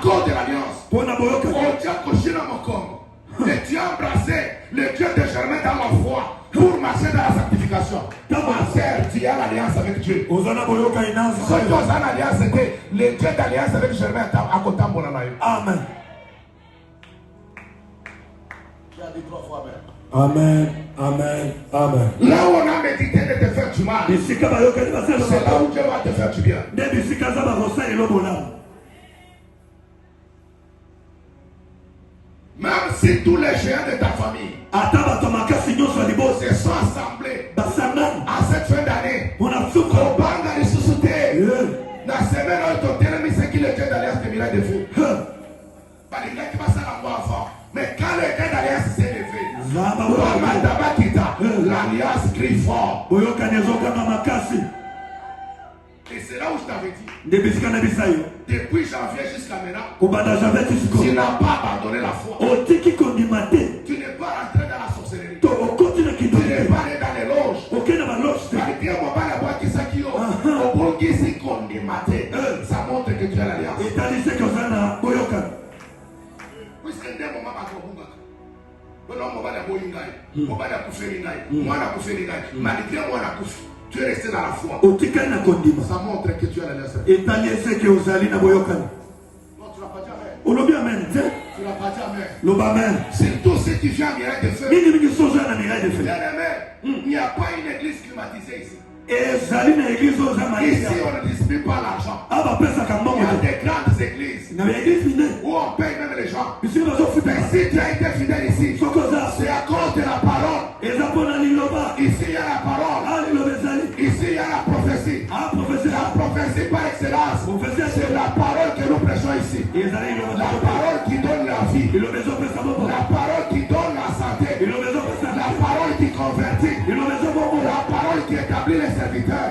cause de l'alliance. Et tu as embrassé le Dieu de Germain dans la foi pour marcher dans la sanctification. Ma sœur, tu as l'alliance avec Dieu. Si tu as l'alliance, le Dieu d'alliance avec Germain à côté de mon ami. Amen. Tu as dit 3 fois Amen. Amen, amen, amen. Là où on a médité de te faire du mal, c'est là où Dieu va te faire du bien. Même si tous les géants de ta famille se sont assemblés à cette fin d'année, au Banga de Soussouté, la semaine où tu as terminé ce qui le Dieu d'alliance te mira de feu. Mais quand le Dieu d'alliance s'est levé, l'alliance crie fort. Et c'est là où je t'avais dit. Depuis janvier jusqu'à maintenant, tu n'as pas abandonné la foi. Tu n'es pas rentré dans la sorcellerie. Tu n'es pas allé dans les loges. Ça montre que tu as l'alliance. Puisque dès mon maman tu es resté dans la foi. Ça montre que tu as l'alliance. Non, tu n'as pas dit amen. Tu n'as pas dit amen. Surtout si tu viens à Mirail de Feu. Bien-aimé, il n'y a pas une église climatisée ici. Ici, on ne distribue pas l'argent. Il y a des grandes églises où on paye même les gens. Mais si tu as été fidèle ici, c'est à cause de la parole. Ici, il y a la parole. Ici, il y a la prophétie. La prophétie par excellence. C'est la parole que nous prêchons ici. La parole qui donne la vie. La parole qui donne la santé. La parole qui convertit. La parole qui établit les serviteurs.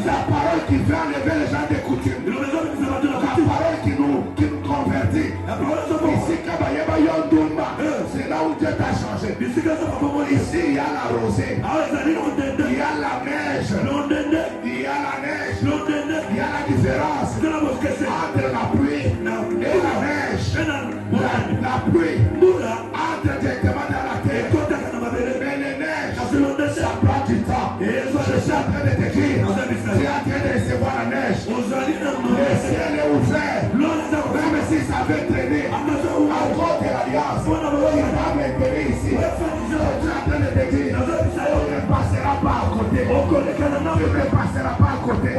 La parole qui fait enlever les gens des coutumes. La parole qui nous convertit. Ici, c'est là où Dieu t'a changé. Ici, il y a la rosée. Il y a la neige. Il y a la neige. Il y a la différence entre la pluie et la neige. La pluie entre directement dans la terre. Mais les neiges, ça prend du temps. Je suis en train de te dire, tu es en train de recevoir la neige. Le ciel est ouvert. Même si ça veut traîner, à cause de l'alliance, il va m'aider ici. Je suis en train de te dire, tu ne passeras pas à côté. Tu ne passeras pas à côté.